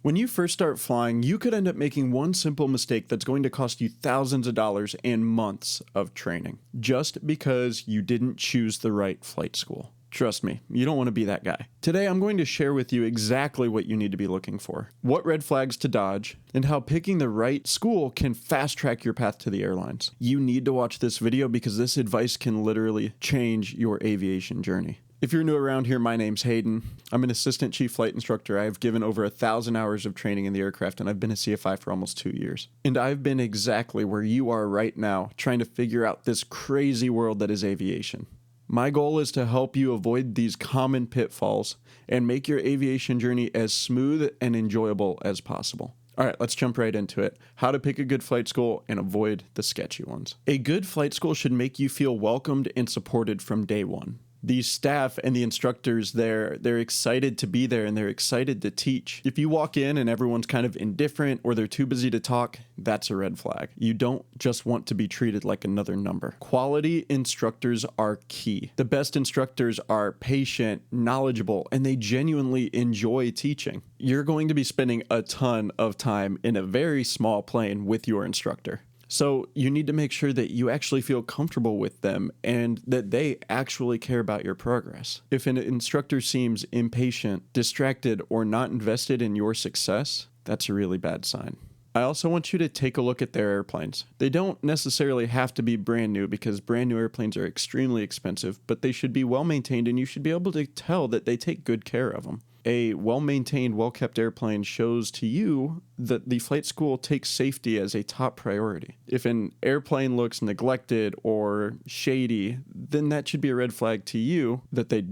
When you first start flying, you could end up making one simple mistake that's going to cost you thousands of dollars and months of training, just because you didn't choose the right flight school. Trust me, you don't want to be that guy. Today, I'm going to share with you exactly what you need to be looking for, what red flags to dodge, and how picking the right school can fast track your path to the airlines. You need to watch this video because this advice can literally change your aviation journey. If you're new around here, my name's Hayden. I'm an assistant chief flight instructor. I've given over 1,000 hours of training in the aircraft, and I've been a CFI for almost 2 years. And I've been exactly where you are right now, trying to figure out this crazy world that is aviation. My goal is to help you avoid these common pitfalls and make your aviation journey as smooth and enjoyable as possible. All right, let's jump right into it. How to pick a good flight school and avoid the sketchy ones. A good flight school should make you feel welcomed and supported from day one. The staff and the instructors there, they're excited to be there and they're excited to teach. If you walk in and everyone's kind of indifferent or they're too busy to talk, that's a red flag. You don't just want to be treated like another number. Quality instructors are key. The best instructors are patient, knowledgeable, and they genuinely enjoy teaching. You're going to be spending a ton of time in a very small plane with your instructor. So you need to make sure that you actually feel comfortable with them and that they actually care about your progress. If an instructor seems impatient, distracted, or not invested in your success, that's a really bad sign. I also want you to take a look at their airplanes. They don't necessarily have to be brand new because brand new airplanes are extremely expensive, but they should be well maintained and you should be able to tell that they take good care of them. A well-maintained, well-kept airplane shows to you that the flight school takes safety as a top priority. If an airplane looks neglected or shady, then that should be a red flag to you that they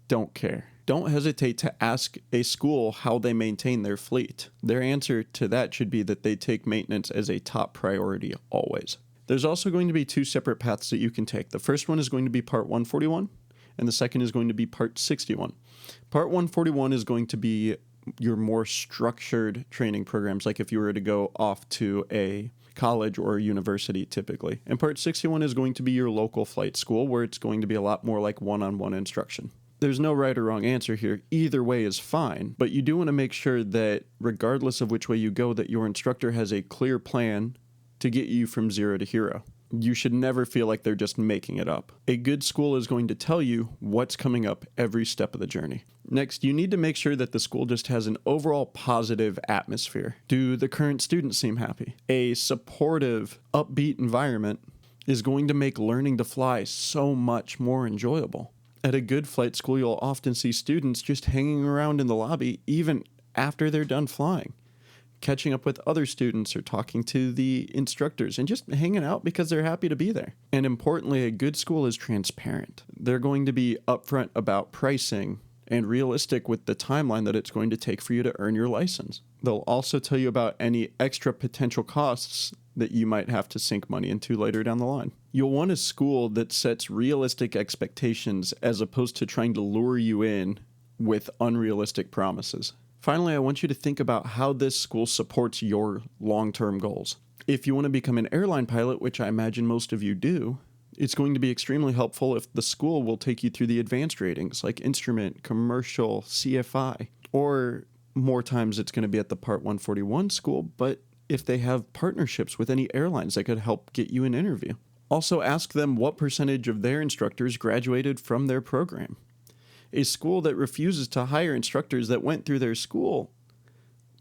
don't care. Don't hesitate to ask a school how they maintain their fleet. Their answer to that should be that they take maintenance as a top priority always. There's also going to be two separate paths that you can take. The first one is going to be Part 141, and the second is going to be Part 61. Part 141 is going to be your more structured training programs, like if you were to go off to a college or a university typically. And Part 61 is going to be your local flight school, where it's going to be a lot more like one-on-one instruction. There's no right or wrong answer here. Either way is fine, but you do want to make sure that regardless of which way you go, that your instructor has a clear plan to get you from zero to hero. You should never feel like they're just making it up. A good school is going to tell you what's coming up every step of the journey. Next, you need to make sure that the school just has an overall positive atmosphere. Do the current students seem happy? A supportive, upbeat environment is going to make learning to fly so much more enjoyable. At a good flight school, you'll often see students just hanging around in the lobby even after they're done flying, catching up with other students or talking to the instructors and just hanging out because they're happy to be there. And importantly, a good school is transparent. They're going to be upfront about pricing and realistic with the timeline that it's going to take for you to earn your license. They'll also tell you about any extra potential costs that you might have to sink money into later down the line. You'll want a school that sets realistic expectations as opposed to trying to lure you in with unrealistic promises. Finally, I want you to think about how this school supports your long-term goals. If you want to become an airline pilot, which I imagine most of you do, it's going to be extremely helpful if the school will take you through the advanced ratings like instrument, commercial, CFI, or more times it's going to be at the Part 141 school, but if they have partnerships with any airlines that could help get you an interview. Also ask them what percentage of their instructors graduated from their program. A school that refuses to hire instructors that went through their school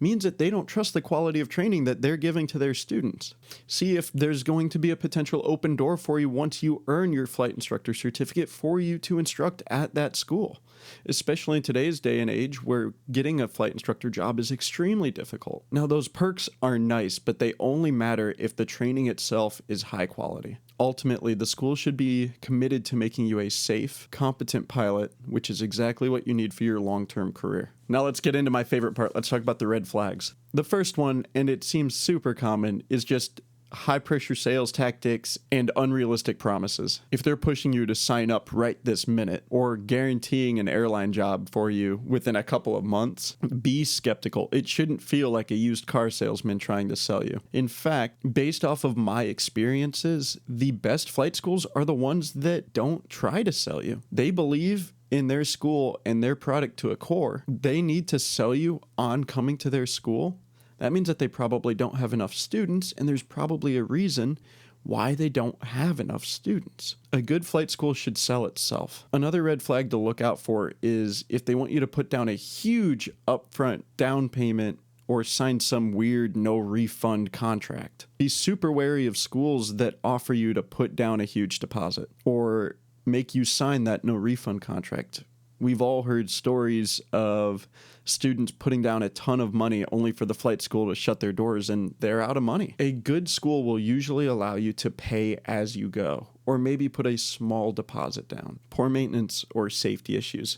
means that they don't trust the quality of training that they're giving to their students. See if there's going to be a potential open door for you once you earn your flight instructor certificate for you to instruct at that school, especially in today's day and age where getting a flight instructor job is extremely difficult. Now, those perks are nice, but they only matter if the training itself is high quality. Ultimately, the school should be committed to making you a safe, competent pilot, which is exactly what you need for your long-term career. Now let's get into my favorite part. Let's talk about the red flags. The first one, and it seems super common, is just high-pressure sales tactics and unrealistic promises. If they're pushing you to sign up right this minute or guaranteeing an airline job for you within a couple of months, be skeptical. It shouldn't feel like a used car salesman trying to sell you. In fact, based off of my experiences, the best flight schools are the ones that don't try to sell you. They believe in their school and their product to a core, they need to sell you on coming to their school. That means that they probably don't have enough students, and there's probably a reason why they don't have enough students. A good flight school should sell itself. Another red flag to look out for is if they want you to put down a huge upfront down payment or sign some weird no refund contract. Be super wary of schools that offer you to put down a huge deposit or make you sign that no refund contract. We've all heard stories of students putting down a ton of money only for the flight school to shut their doors and they're out of money. A good school will usually allow you to pay as you go, or maybe put a small deposit down. Poor maintenance or safety issues.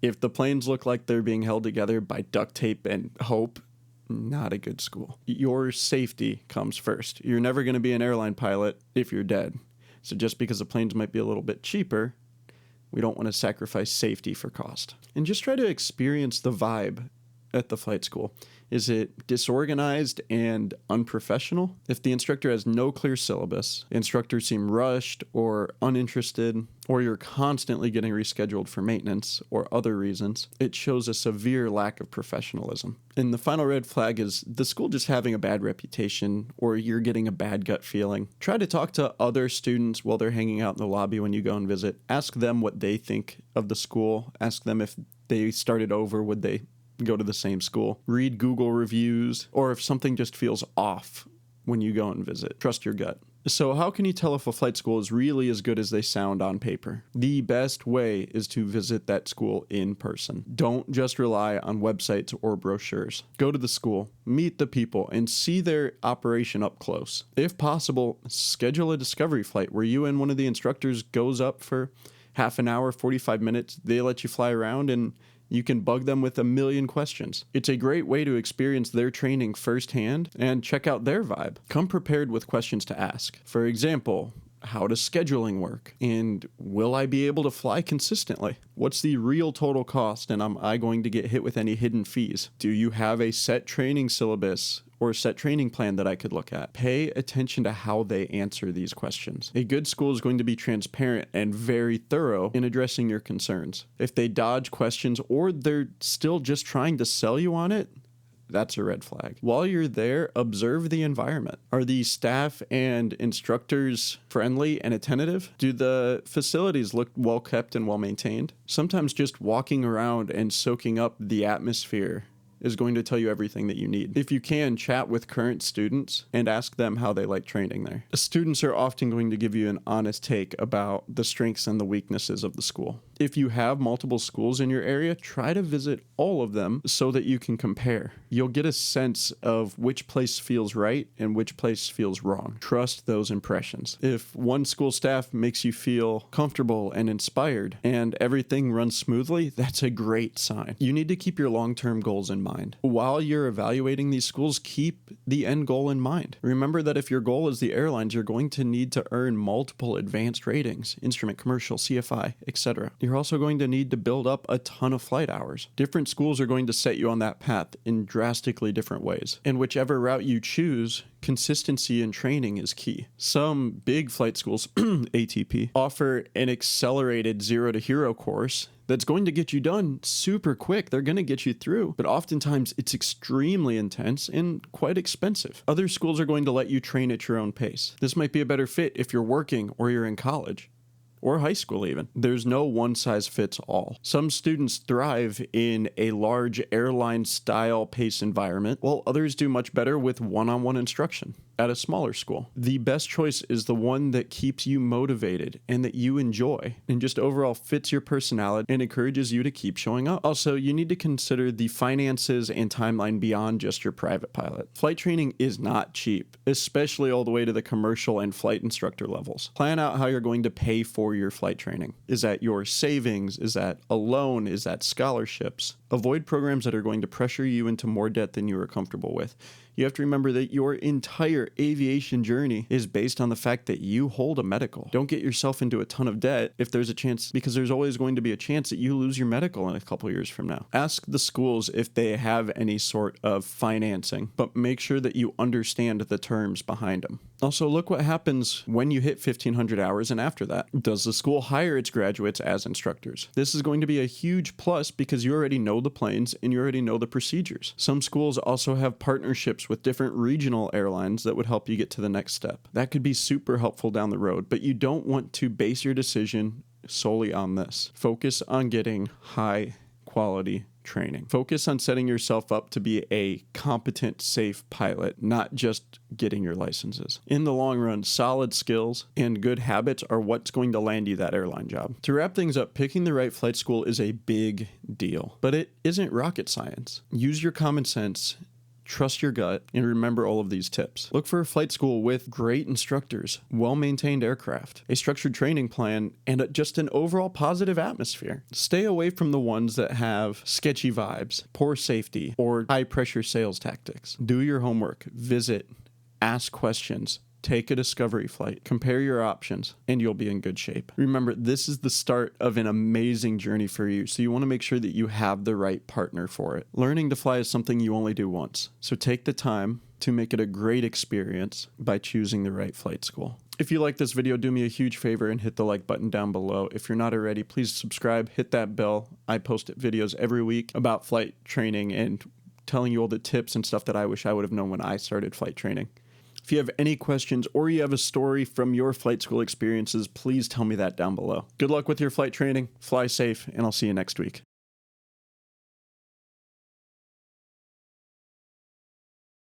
If the planes look like they're being held together by duct tape and hope, not a good school. Your safety comes first. You're never going to be an airline pilot if you're dead. So just because the planes might be a little bit cheaper, we don't want to sacrifice safety for cost. And just try to experience the vibe at the flight school. Is it disorganized and unprofessional? If the instructor has no clear syllabus, instructors seem rushed or uninterested, or you're constantly getting rescheduled for maintenance or other reasons, it shows a severe lack of professionalism. And the final red flag is the school just having a bad reputation or you're getting a bad gut feeling. Try to talk to other students while they're hanging out in the lobby when you go and visit. Ask them what they think of the school. Ask them if they started over, would they go to the same school. Read Google reviews, or if something just feels off when you go and visit. Trust your gut. So how can you tell if a flight school is really as good as they sound on paper? The best way is to visit that school in person. Don't just rely on websites or brochures. Go to the school, meet the people, and see their operation up close. If possible, schedule a discovery flight where you and one of the instructors goes up for half an hour, 45 minutes. They let you fly around and you can bug them with a million questions. It's a great way to experience their training firsthand and check out their vibe. Come prepared with questions to ask. For example, how does scheduling work? And will I be able to fly consistently? What's the real total cost? And am I going to get hit with any hidden fees? Do you have a set training syllabus or a set training plan that I could look at? Pay attention to how they answer these questions. A good school is going to be transparent and very thorough in addressing your concerns. If they dodge questions or they're still just trying to sell you on it, that's a red flag. While you're there, observe the environment. Are the staff and instructors friendly and attentive? Do the facilities look well kept and well maintained? Sometimes just walking around and soaking up the atmosphere is going to tell you everything that you need. If you can, chat with current students and ask them how they like training there. Students are often going to give you an honest take about the strengths and the weaknesses of the school. If you have multiple schools in your area, try to visit all of them so that you can compare. You'll get a sense of which place feels right and which place feels wrong. Trust those impressions. If one school staff makes you feel comfortable and inspired and everything runs smoothly, that's a great sign. You need to keep your long-term goals in mind. While you're evaluating these schools, keep the end goal in mind. Remember that if your goal is the airlines, you're going to need to earn multiple advanced ratings, instrument, commercial, CFI, etc. You're also going to need to build up a ton of flight hours. Different schools are going to set you on that path in drastically different ways. And whichever route you choose, consistency in training is key. Some big flight schools, ATP, offer an accelerated 0 to hero course that's going to get you done super quick. They're going to get you through, but oftentimes it's extremely intense and quite expensive. Other schools are going to let you train at your own pace. This might be a better fit if you're working or you're in college. Or high school even. There's no one size fits all. Some students thrive in a large airline style pace environment, while others do much better with one-on-one instruction at a smaller school. The best choice is the one that keeps you motivated and that you enjoy and just overall fits your personality and encourages you to keep showing up. Also, you need to consider the finances and timeline beyond just your private pilot. Flight training is not cheap, especially all the way to the commercial and flight instructor levels. Plan out how you're going to pay for your flight training. Is that your savings? Is that a loan? Is that scholarships? Avoid programs that are going to pressure you into more debt than you are comfortable with. You have to remember that your entire aviation journey is based on the fact that you hold a medical. Don't get yourself into a ton of debt if there's a chance, because there's always going to be a chance that you lose your medical in a couple years from now. Ask the schools if they have any sort of financing, but make sure that you understand the terms behind them. Also, look what happens when you hit 1,500 hours and after that. Does the school hire its graduates as instructors? This is going to be a huge plus because you already know the planes and you already know the procedures. Some schools also have partnerships with different regional airlines that would help you get to the next step. That could be super helpful down the road, but you don't want to base your decision solely on this. Focus on getting high quality training. Focus on setting yourself up to be a competent, safe pilot, not just getting your licenses. In the long run, solid skills and good habits are what's going to land you that airline job. To wrap things up, picking the right flight school is a big deal, but it isn't rocket science. Use your common sense, trust your gut, and remember all of these tips. Look for a flight school with great instructors, well-maintained aircraft, a structured training plan, and just an overall positive atmosphere. Stay away from the ones that have sketchy vibes, poor safety, or high-pressure sales tactics. Do your homework, visit, ask questions, take a discovery flight, compare your options, and you'll be in good shape. Remember, this is the start of an amazing journey for you, so you want to make sure that you have the right partner for it. Learning to fly is something you only do once, so take the time to make it a great experience by choosing the right flight school. If you like this video, do me a huge favor and hit the like button down below. If you're not already, please subscribe, hit that bell. I post videos every week about flight training and telling you all the tips and stuff that I wish I would have known when I started flight training. If you have any questions or you have a story from your flight school experiences, please tell me that down below. Good luck with your flight training, fly safe, and I'll see you next week.